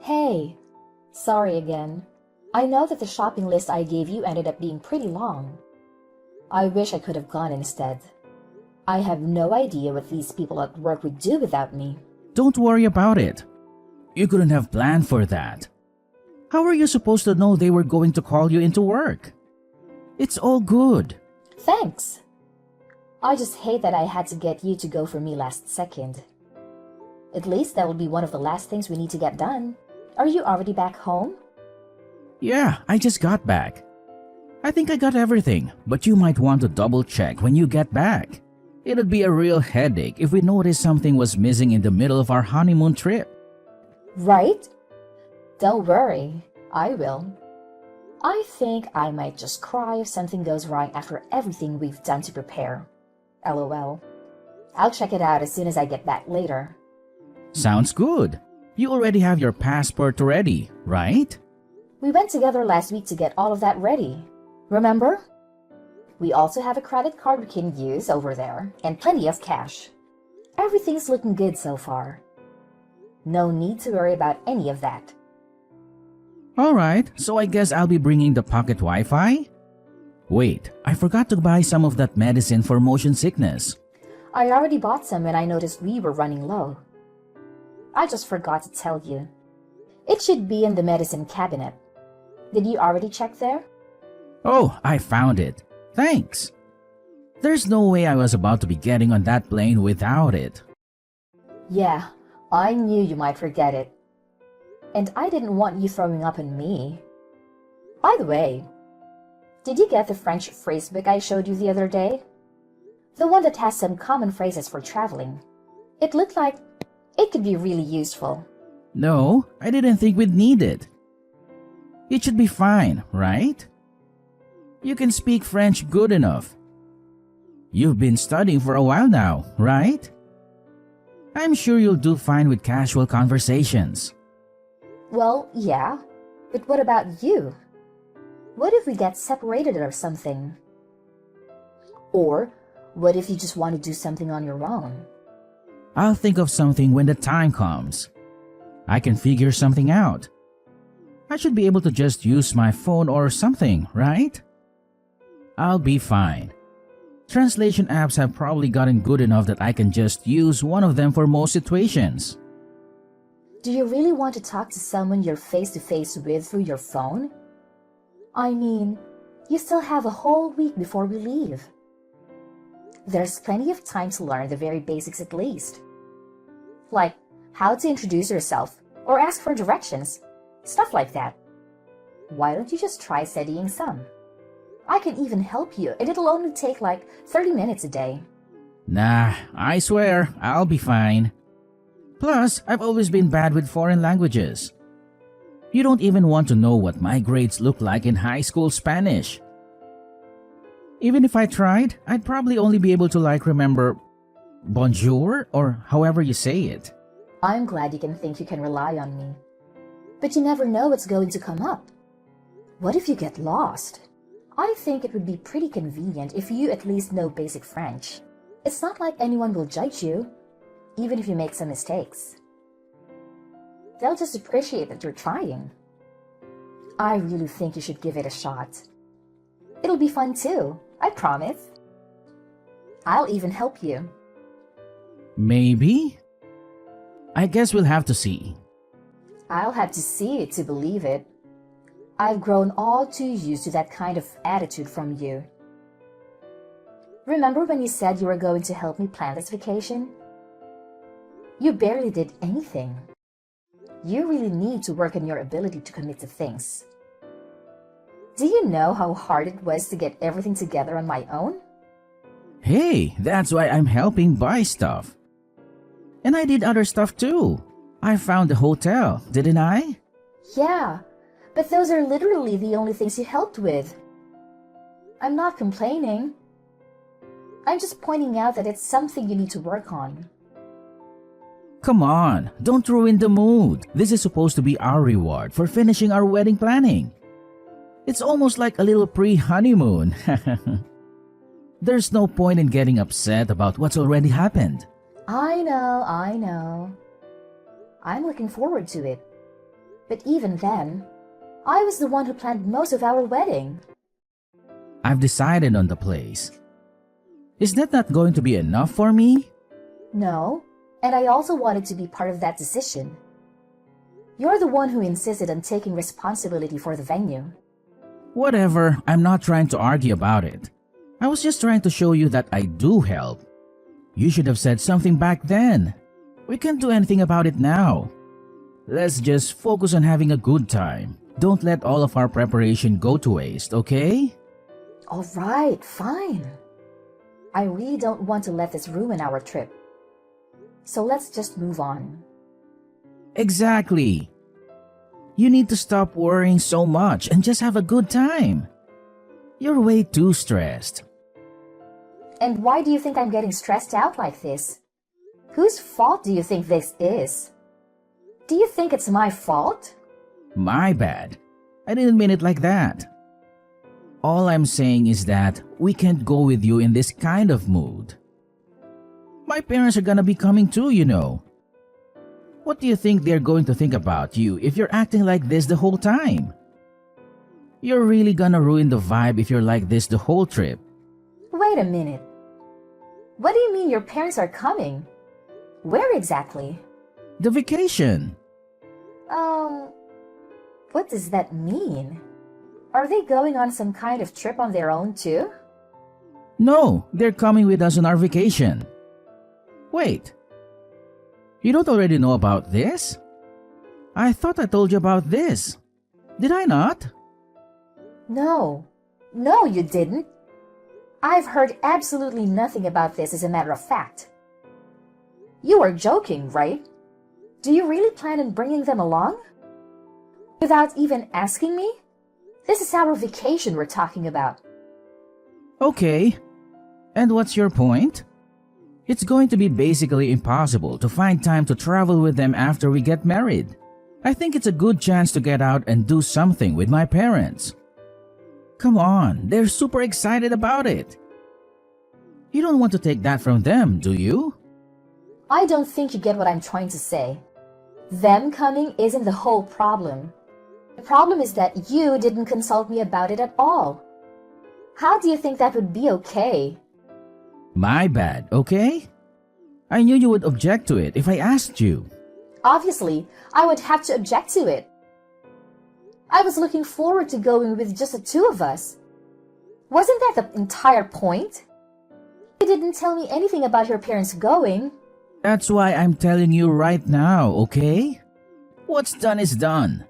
Hey, sorry again. I know that the shopping list I gave you ended up being pretty long. I wish I could have gone instead. I have no idea what these people at work would do without me. Don't worry about it. You couldn't have planned for that. How were you supposed to know they were going to call you into work? It's all good. Thanks. I just hate that I had to get you to go for me last second. At least that will be one of the last things we need to get done. Are you already back home? Yeah, I just got back. I think I got everything, but you might want to double check when you get back. It'd be a real headache if we noticed something was missing in the middle of our honeymoon trip. Right? Don't worry, I will. I think I might just cry if something goes wrong after everything we've done to prepare. LOL. I'll check it out as soon as I get back later. Sounds good. You already have your passport ready, right? We went together last week to get all of that ready. Remember? We also have a credit card we can use over there and plenty of cash. Everything's looking good so far. No need to worry about any of that. Alright, so I guess I'll be bringing the pocket Wi-Fi? Wait, I forgot to buy some of that medicine for motion sickness. I already bought some when I noticed we were running low. I just forgot to tell you. It should be in the medicine cabinet. Did you already check there? Oh, I found it. Thanks. There's no way I was about to be getting on that plane without it. Yeah, I knew you might forget it. And I didn't want you throwing up on me. By the way, did you get the French phrase book I showed you the other day? The one that has some common phrases for traveling. It looked like it could be really useful. No, I didn't think we'd need it. It should be fine, right? You can speak French good enough. You've been studying for a while now, right? I'm sure you'll do fine with casual conversations. Well, yeah, but what about you? What if we get separated or something? Or what if you just want to do something on your own? I'll think of something when the time comes. I can figure something out. I should be able to just use my phone or something, right? I'll be fine. Translation apps have probably gotten good enough that I can just use one of them for most situations. Do you really want to talk to someone you're face-to-face with through your phone? I mean, you still have a whole week before we leave. There's plenty of time to learn the very basics at least. Like how to introduce yourself or ask for directions, stuff like that. Why don't you just try studying some? I can even help you and it'll only take like 30 minutes a day. Nah, I swear, I'll be fine. Plus, I've always been bad with foreign languages. You don't even want to know what my grades look like in high school Spanish. Even if I tried, I'd probably only be able to remember bonjour or however you say it. I'm glad you can think you can rely on me. But you never know what's going to come up. What if you get lost? I think it would be pretty convenient if you at least know basic French. It's not like anyone will judge you, even if you make some mistakes. They'll just appreciate that you're trying. I really think you should give it a shot. It'll be fun too, I promise. I'll even help you. Maybe? I guess we'll have to see. I'll have to see it to believe it. I've grown all too used to that kind of attitude from you. Remember when you said you were going to help me plan this vacation? You barely did anything. You really need to work on your ability to commit to things. Do you know how hard it was to get everything together on my own? Hey, that's why I'm helping buy stuff. And I did other stuff too. I found the hotel, didn't I? Yeah, but those are literally the only things you helped with. I'm not complaining. I'm just pointing out that it's something you need to work on. Come on, don't ruin the mood. This is supposed to be our reward for finishing our wedding planning. It's almost like a little pre-honeymoon. There's no point in getting upset about what's already happened. I know. I'm looking forward to it. But even then, I was the one who planned most of our wedding. I've decided on the place. Is that not going to be enough for me? No, and I also wanted to be part of that decision. You're the one who insisted on taking responsibility for the venue. Whatever, I'm not trying to argue about it. I was just trying to show you that I do help. You should have said something back then. We can't do anything about it now. Let's just focus on having a good time. Don't let all of our preparation go to waste, okay? All right, fine. I really don't want to let this ruin our trip. So let's just move on. Exactly. You need to stop worrying so much and just have a good time. You're way too stressed. And why do you think I'm getting stressed out like this? Whose fault do you think this is? Do you think it's my fault? My bad. I didn't mean it like that. All I'm saying is that we can't go with you in this kind of mood. My parents are gonna be coming too, you know. What do you think they're going to think about you if you're acting like this the whole time? You're really gonna ruin the vibe if you're like this the whole trip. Wait a minute. What do you mean your parents are coming? Where exactly? The vacation. What does that mean? Are they going on some kind of trip on their own too? No, they're coming with us on our vacation. Wait. You don't already know about this? I thought I told you about this. Did I not? No, you didn't. I've heard absolutely nothing about this as a matter of fact. You are joking, right? Do you really plan on bringing them along? Without even asking me? This is our vacation we're talking about. Okay. And what's your point? It's going to be basically impossible to find time to travel with them after we get married. I think it's a good chance to get out and do something with my parents. Come on, they're super excited about it. You don't want to take that from them, do you? I don't think you get what I'm trying to say. Them coming isn't the whole problem. The problem is that you didn't consult me about it at all. How do you think that would be okay? My bad, okay? I knew you would object to it if I asked you. Obviously, I would have to object to it. I was looking forward to going with just the two of us. Wasn't that the entire point? You didn't tell me anything about your parents going. That's why I'm telling you right now, okay? What's done is done.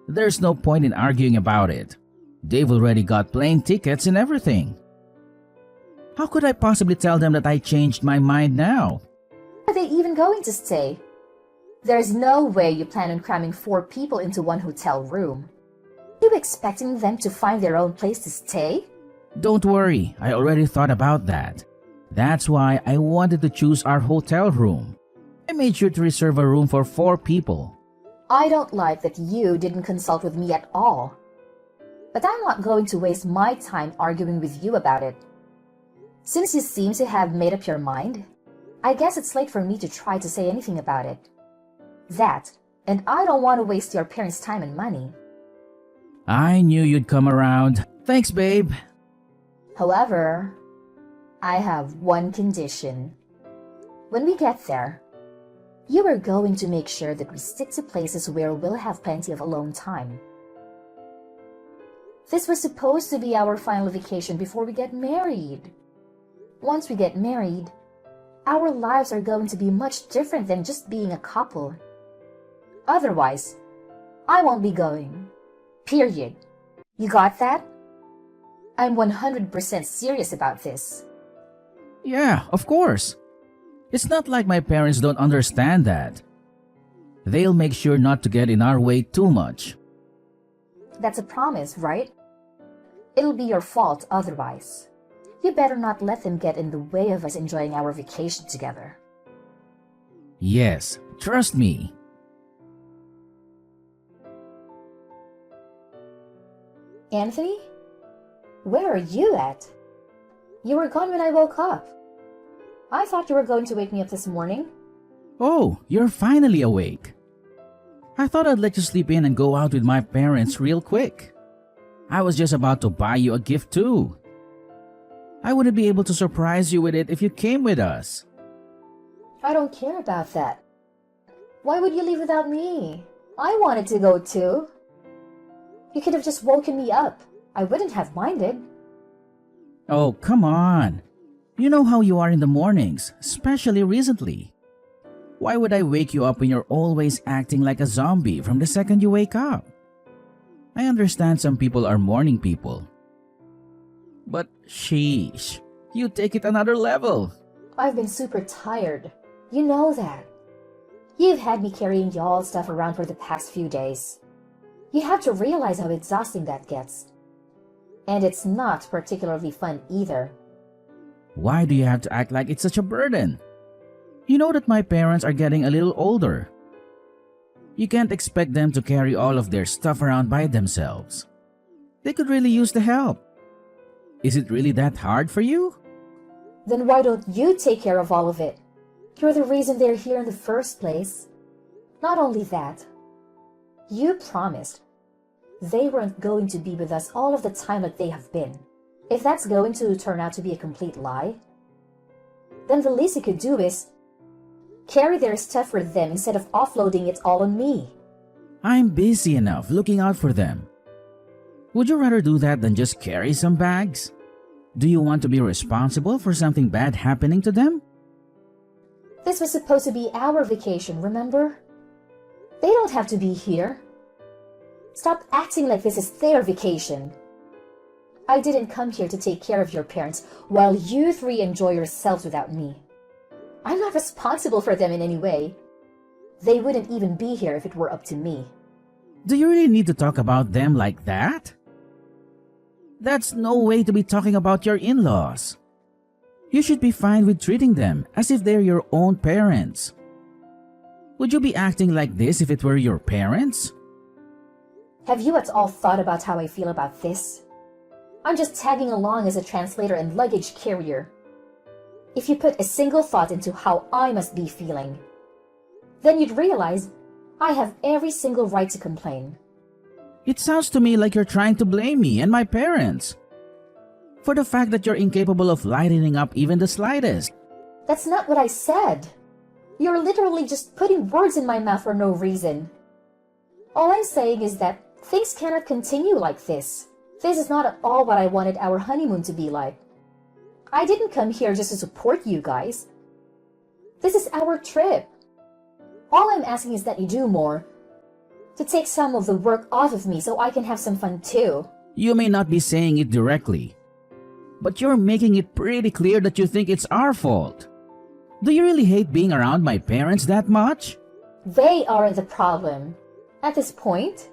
There's no point in arguing about it. They've already got plane tickets and everything. How could I possibly tell them that I changed my mind now? Are they even going to stay? There's no way you plan on cramming 4 people into one hotel room. Are you expecting them to find their own place to stay? Don't worry, I already thought about that. That's why I wanted to choose our hotel room. I made sure to reserve a room for 4 people. I don't like that you didn't consult with me at all. But I'm not going to waste my time arguing with you about it. Since you seem to have made up your mind, I guess it's late for me to try to say anything about it. That, and I don't want to waste your parents' time and money. I knew you'd come around. Thanks, babe. However, I have one condition. When we get there, you are going to make sure that we stick to places where we'll have plenty of alone time. This was supposed to be our final vacation before we get married. Once we get married, our lives are going to be much different than just being a couple. Otherwise, I won't be going. Period. You got that? I'm 100% serious about this. Yeah, of course. It's not like my parents don't understand that. They'll make sure not to get in our way too much. That's a promise, right? It'll be your fault otherwise. You better not let them get in the way of us enjoying our vacation together. Yes, trust me. Anthony? Where are you at? You were gone when I woke up. I thought you were going to wake me up this morning. Oh, you're finally awake. I thought I'd let you sleep in and go out with my parents real quick. I was just about to buy you a gift too. I wouldn't be able to surprise you with it if you came with us. I don't care about that. Why would you leave without me? I wanted to go too. You could have just woken me up. I wouldn't have minded. Oh, come on. You know how you are in the mornings, especially recently. Why would I wake you up when you're always acting like a zombie from the second you wake up? I understand some people are morning people. But sheesh, you take it another level. I've been super tired. You know that. You've had me carrying y'all's stuff around for the past few days. You have to realize how exhausting that gets. And it's not particularly fun either. Why do you have to act like it's such a burden? You know that my parents are getting a little older. You can't expect them to carry all of their stuff around by themselves. They could really use the help. Is it really that hard for you? Then why don't you take care of all of it? You're the reason they're here in the first place. Not only that, you promised they weren't going to be with us all of the time like they have been. If that's going to turn out to be a complete lie, then the least you could do is carry their stuff for them instead of offloading it all on me. I'm busy enough looking out for them. Would you rather do that than just carry some bags? Do you want to be responsible for something bad happening to them? This was supposed to be our vacation, remember? They don't have to be here. Stop acting like this is their vacation. I didn't come here to take care of your parents while you three enjoy yourselves without me. I'm not responsible for them in any way. They wouldn't even be here if it were up to me. Do you really need to talk about them like that? That's no way to be talking about your in-laws. You should be fine with treating them as if they're your own parents. Would you be acting like this if it were your parents? Have you at all thought about how I feel about this? I'm just tagging along as a translator and luggage carrier. If you put a single thought into how I must be feeling, then you'd realize I have every single right to complain. It sounds to me like you're trying to blame me and my parents for the fact that you're incapable of lightening up even the slightest. That's not what I said. You're literally just putting words in my mouth for no reason. All I'm saying is that things cannot continue like this. This is not at all what I wanted our honeymoon to be like. I didn't come here just to support you guys. This is our trip. All I'm asking is that you do more to take some of the work off of me so I can have some fun too. You may not be saying it directly, but you're making it pretty clear that you think it's our fault. Do you really hate being around my parents that much? They aren't the problem. At this point,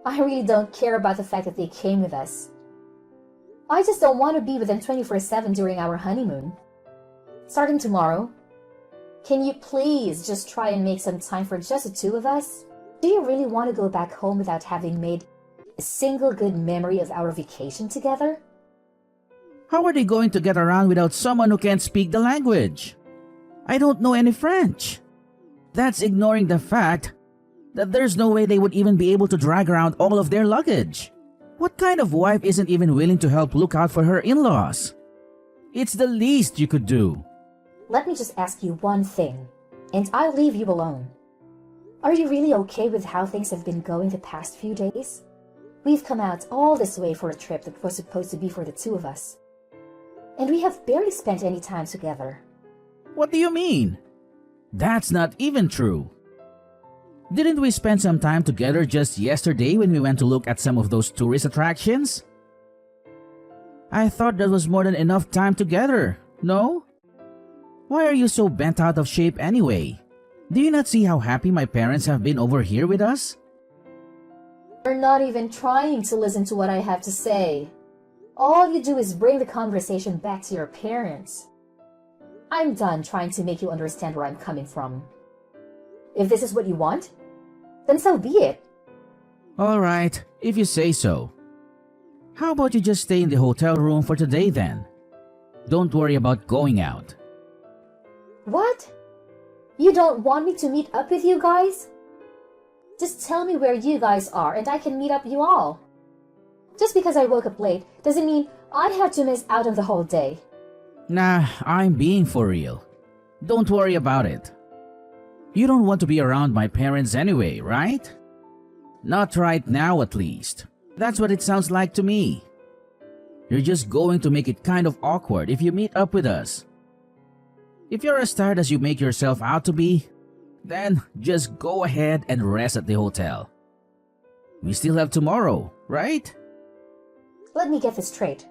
I really don't care about the fact that they came with us. I just don't want to be with them 24/7 during our honeymoon. Starting tomorrow, can you please just try and make some time for just the two of us? Do you really want to go back home without having made a single good memory of our vacation together? How are they going to get around without someone who can't speak the language? I don't know any French. That's ignoring the fact that there's no way they would even be able to drag around all of their luggage. What kind of wife isn't even willing to help look out for her in-laws? It's the least you could do. Let me just ask you one thing, and I'll leave you alone. Are you really okay with how things have been going the past few days? We've come out all this way for a trip that was supposed to be for the two of us, and we have barely spent any time together. What do you mean? That's not even true. Didn't we spend some time together just yesterday when we went to look at some of those tourist attractions? I thought that was more than enough time together, no? Why are you so bent out of shape anyway? Do you not see how happy my parents have been over here with us? You're not even trying to listen to what I have to say. All you do is bring the conversation back to your parents. I'm done trying to make you understand where I'm coming from. If this is what you want, then so be it. Alright, if you say so. How about you just stay in the hotel room for today then? Don't worry about going out. What? You don't want me to meet up with you guys? Just tell me where you guys are and I can meet up you all. Just because I woke up late doesn't mean I have to miss out on the whole day. Nah, I'm being for real. Don't worry about it. You don't want to be around my parents anyway, right? Not right now at least. That's what it sounds like to me. You're just going to make it kind of awkward if you meet up with us. If you're as tired as you make yourself out to be, then just go ahead and rest at the hotel. We still have tomorrow, right? Let me get this straight.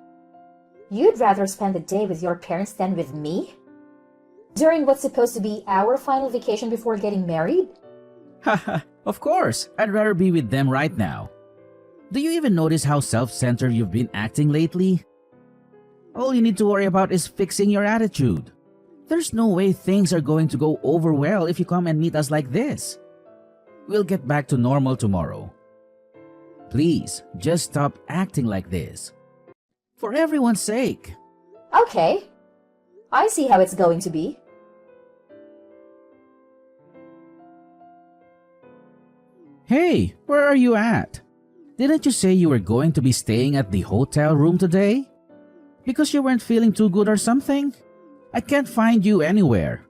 You'd rather spend the day with your parents than with me? During what's supposed to be our final vacation before getting married? Haha, of course, I'd rather be with them right now. Do you even notice how self-centered you've been acting lately? All you need to worry about is fixing your attitude. There's no way things are going to go over well if you come and meet us like this. We'll get back to normal tomorrow. Please, just stop acting like this. For everyone's sake. Okay. I see how it's going to be. Hey, where are you at? Didn't you say you were going to be staying at the hotel room today? Because you weren't feeling too good or something? I can't find you anywhere.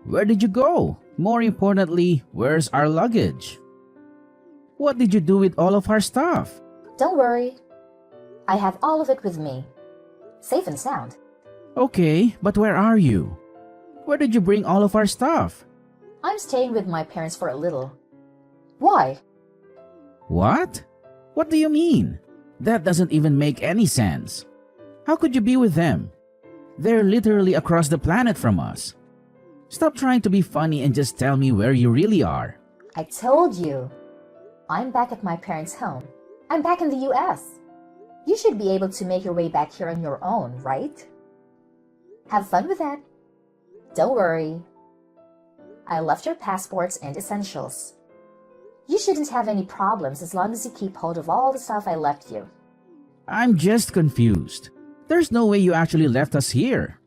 Where did you go? More importantly, where's our luggage? What did you do with all of our stuff? Don't worry. I have all of it with me. Safe and sound. Okay, but where are you? Where did you bring all of our stuff? I'm staying with my parents for a little. Why? What? What do you mean? That doesn't even make any sense. How could you be with them? They're literally across the planet from us. Stop trying to be funny and just tell me where you really are. I told you. I'm back at my parents' home. I'm back in the US. You should be able to make your way back here on your own, right? Have fun with that. Don't worry. I left your passports and essentials. You shouldn't have any problems as long as you keep hold of all the stuff I left you. I'm just confused. There's no way you actually left us here.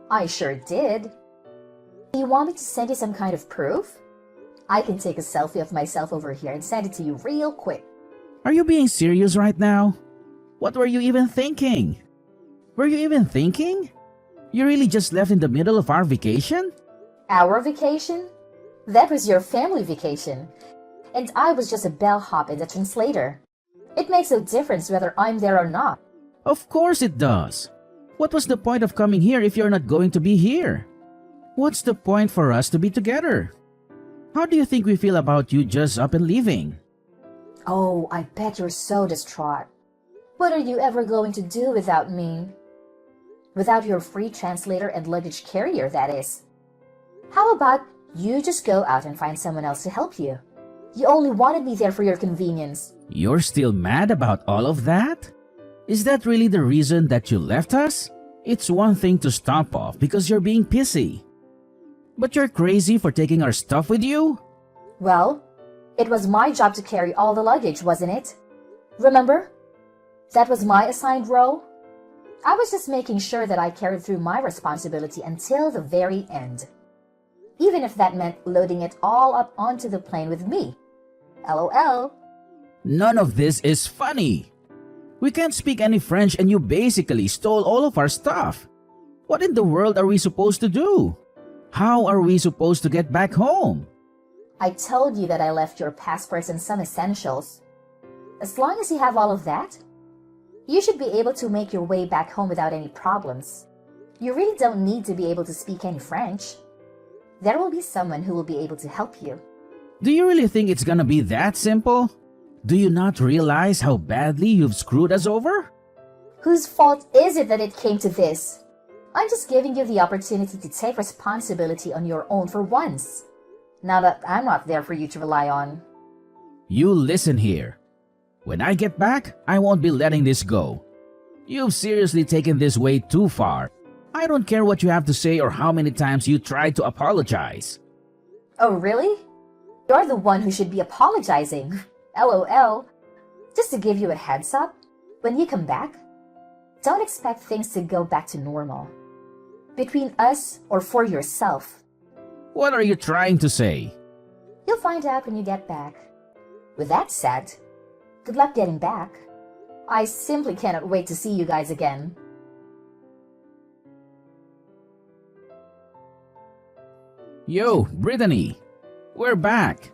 I sure did. You want me to send you some kind of proof? I can take a selfie of myself over here and send it to you real quick. Are you being serious right now? What were you even thinking? Were you even thinking? You really just left in the middle of our vacation? Our vacation? That was your family vacation. And I was just a bellhop and a translator. It makes no difference whether I'm there or not. Of course it does. What was the point of coming here if you're not going to be here? What's the point for us to be together? How do you think we feel about you just up and leaving? Oh, I bet you're so distraught. What are you ever going to do without me? Without your free translator and luggage carrier, that is. How about you just go out and find someone else to help you? You only wanted me there for your convenience. You're still mad about all of that? Is that really the reason that you left us? It's one thing to stomp off because you're being pissy. But you're crazy for taking our stuff with you? Well, it was my job to carry all the luggage, wasn't it? Remember? That was my assigned role. I was just making sure that I carried through my responsibility until the very end. Even if that meant loading it all up onto the plane with me. LOL. None of this is funny. We can't speak any French and you basically stole all of our stuff. What in the world are we supposed to do? How are we supposed to get back home? I told you that I left your passports and some essentials. As long as you have all of that, you should be able to make your way back home without any problems. You really don't need to be able to speak any French. There will be someone who will be able to help you. Do you really think it's gonna be that simple? Do you not realize how badly you've screwed us over? Whose fault is it that it came to this? I'm just giving you the opportunity to take responsibility on your own for once. Now that I'm not there for you to rely on. You listen here. When I get back, I won't be letting this go. You've seriously taken this way too far. I don't care what you have to say or how many times you tried to apologize. Oh, really? You're the one who should be apologizing. LOL. Just to give you a heads up, when you come back, don't expect things to go back to normal. Between us or for yourself. What are you trying to say? You'll find out when you get back. With that said, good luck getting back. I simply cannot wait to see you guys again. Yo, Brittany! We're back!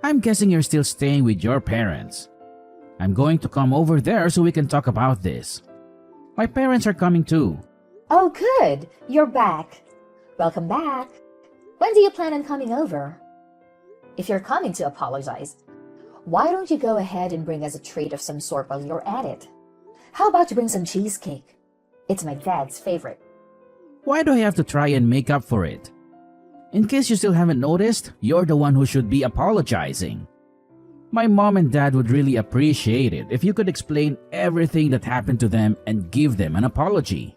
I'm guessing you're still staying with your parents. I'm going to come over there so we can talk about this. My parents are coming too. Oh, good! You're back. Welcome back. When do you plan on coming over? If you're coming to apologize, why don't you go ahead and bring us a treat of some sort while you're at it? How about you bring some cheesecake? It's my dad's favorite. Why do I have to try and make up for it? In case you still haven't noticed, you're the one who should be apologizing. My mom and dad would really appreciate it if you could explain everything that happened to them and give them an apology.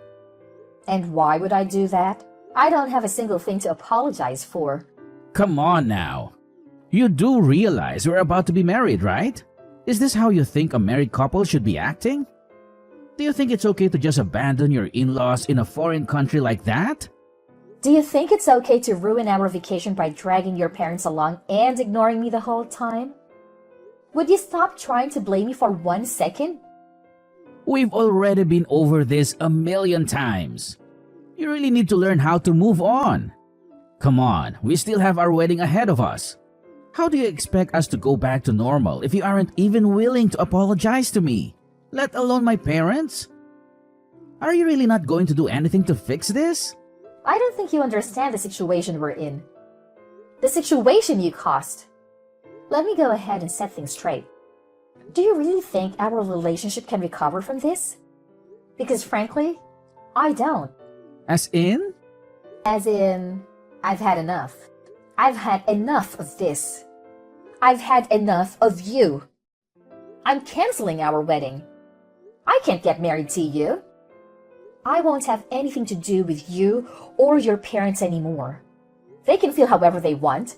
And why would I do that? I don't have a single thing to apologize for. Come on now. You do realize we're about to be married, right? Is this how you think a married couple should be acting? Do you think it's okay to just abandon your in-laws in a foreign country like that? Do you think it's okay to ruin our vacation by dragging your parents along and ignoring me the whole time? Would you stop trying to blame me for 1 second? We've already been over this a million times. You really need to learn how to move on. Come on, we still have our wedding ahead of us. How do you expect us to go back to normal if you aren't even willing to apologize to me, let alone my parents? Are you really not going to do anything to fix this? I don't think you understand the situation we're in. The situation you caused. Let me go ahead and set things straight. Do you really think our relationship can recover from this? Because frankly, I don't. As in? As in, I've had enough. I've had enough of this. I've had enough of you. I'm canceling our wedding. I can't get married to you. I won't have anything to do with you or your parents anymore. They can feel however they want.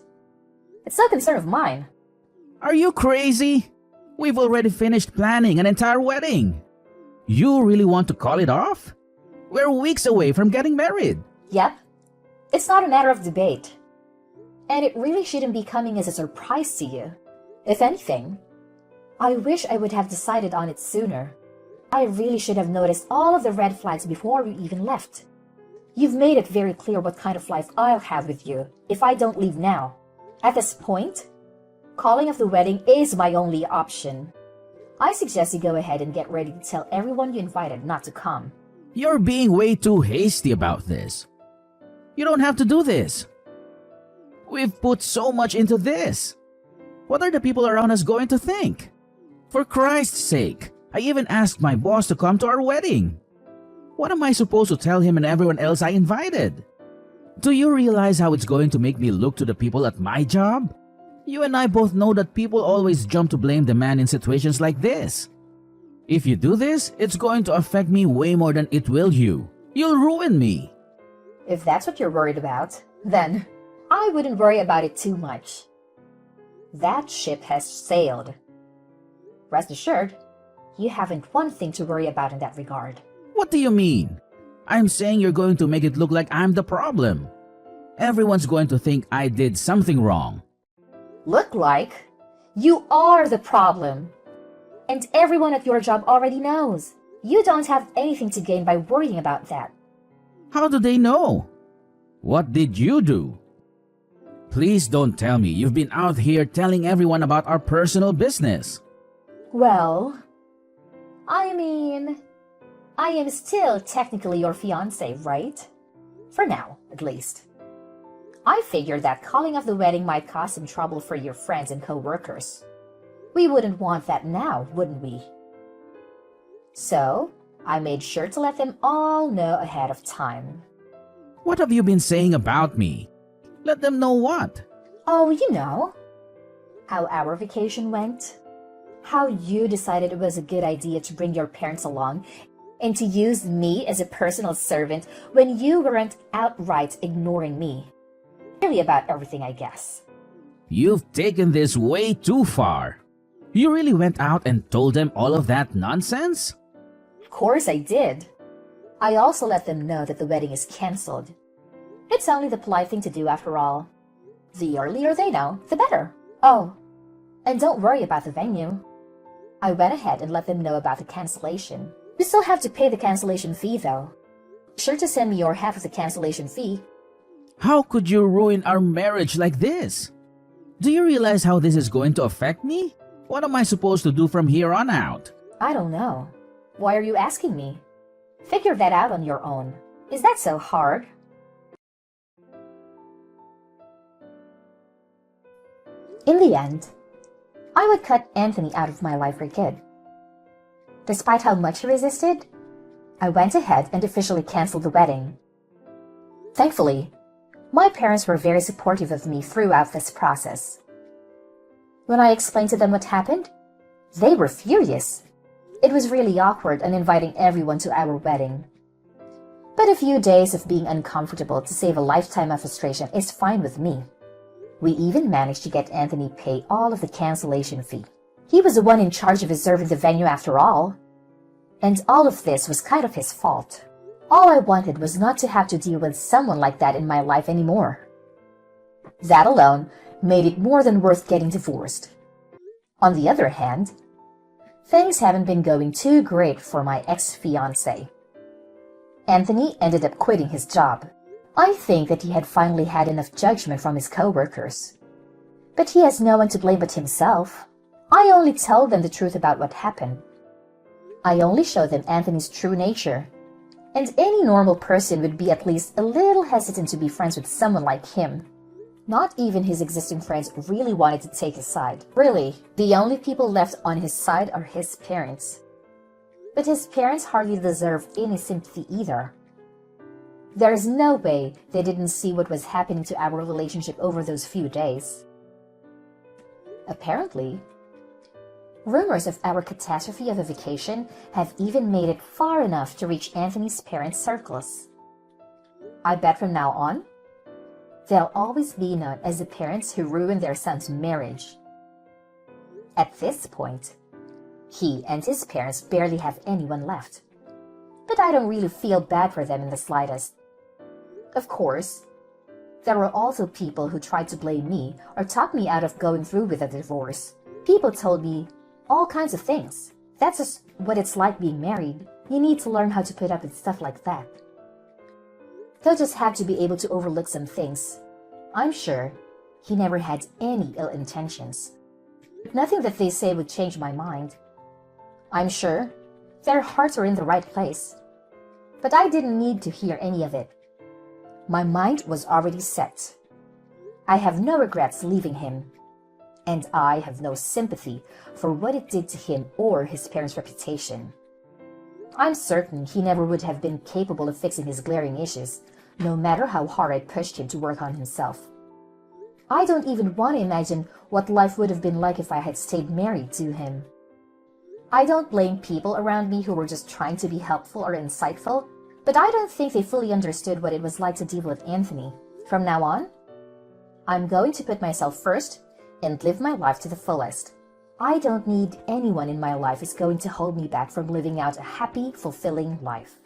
It's no concern of mine. Are you crazy? We've already finished planning an entire wedding. You really want to call it off? We're weeks away from getting married. Yep. It's not a matter of debate. And it really shouldn't be coming as a surprise to you. If anything, I wish I would have decided on it sooner. I really should have noticed all of the red flags before we even left. You've made it very clear what kind of life I'll have with you if I don't leave now. At this point, calling off the wedding is my only option. I suggest you go ahead and get ready to tell everyone you invited not to come. You're being way too hasty about this. You don't have to do this. We've put so much into this. What are the people around us going to think? For Christ's sake, I even asked my boss to come to our wedding. What am I supposed to tell him and everyone else I invited? Do you realize how it's going to make me look to the people at my job? You and I both know that people always jump to blame the man in situations like this. If you do this, it's going to affect me way more than it will you. You'll ruin me. If that's what you're worried about, then I wouldn't worry about it too much. That ship has sailed. Rest assured, you haven't one thing to worry about in that regard. What do you mean? I'm saying you're going to make it look like I'm the problem. Everyone's going to think I did something wrong. Look like? You are the problem. And everyone at your job already knows. You don't have anything to gain by worrying about that. How do they know? What did you do? Please don't tell me you've been out here telling everyone about our personal business. Well, I am still technically your fiancé, right? For now, at least. I figured that calling off the wedding might cause some trouble for your friends and co-workers. We wouldn't want that now, wouldn't we? So, I made sure to let them all know ahead of time. What have you been saying about me? Let them know what? Oh, you know. How our vacation went. How you decided it was a good idea to bring your parents along and to use me as a personal servant when you weren't outright ignoring me. Really about everything, I guess. You've taken this way too far. You really went out and told them all of that nonsense? Of course I did. I also let them know that the wedding is cancelled. It's only the polite thing to do after all. The earlier they know, the better. Oh, And don't worry about the venue. I went ahead and let them know about the cancellation. You still have to pay the cancellation fee though. Sure to send me your half of the cancellation fee. How could you ruin our marriage like this? Do you realize how this is going to affect me? What am I supposed to do from here on out? I don't know. Why are you asking me? Figure that out on your own. Is that so hard? In the end, I would cut Anthony out of my life for good. Despite how much he resisted, I went ahead and officially canceled the wedding. Thankfully, my parents were very supportive of me throughout this process. When I explained to them what happened, they were furious. It was really awkward and inviting everyone to our wedding. But a few days of being uncomfortable to save a lifetime of frustration is fine with me. We even managed to get Anthony pay all of the cancellation fee. He was the one in charge of reserving the venue after all. And all of this was kind of his fault. All I wanted was not to have to deal with someone like that in my life anymore. That alone made it more than worth getting divorced. On the other hand, things haven't been going too great for my ex-fiancé. Anthony ended up quitting his job. I think that he had finally had enough judgment from his co-workers. But he has no one to blame but himself. I only told them the truth about what happened. I only showed them Anthony's true nature. And any normal person would be at least a little hesitant to be friends with someone like him. Not even his existing friends really wanted to take his side. Really, the only people left on his side are his parents. But his parents hardly deserve any sympathy either. There is no way they didn't see what was happening to our relationship over those few days. Apparently, rumors of our catastrophe of a vacation have even made it far enough to reach Anthony's parents' circles. I bet from now on, they'll always be known as the parents who ruined their son's marriage. At this point, he and his parents barely have anyone left. But I don't really feel bad for them in the slightest. Of course, there were also people who tried to blame me or talk me out of going through with a divorce. People told me all kinds of things. That's just what it's like being married. You need to learn how to put up with stuff like that. They'll just have to be able to overlook some things. I'm sure he never had any ill intentions. Nothing that they say would change my mind. I'm sure their hearts are in the right place. But I didn't need to hear any of it. My mind was already set. I have no regrets leaving him. And I have no sympathy for what it did to him or his parents' reputation. I'm certain he never would have been capable of fixing his glaring issues, no matter how hard I pushed him to work on himself. I don't even want to imagine what life would have been like if I had stayed married to him. I don't blame people around me who were just trying to be helpful or insightful, but I don't think they fully understood what it was like to deal with Anthony. From now on, I'm going to put myself first and live my life to the fullest. I don't need anyone in my life who's going to hold me back from living out a happy, fulfilling life.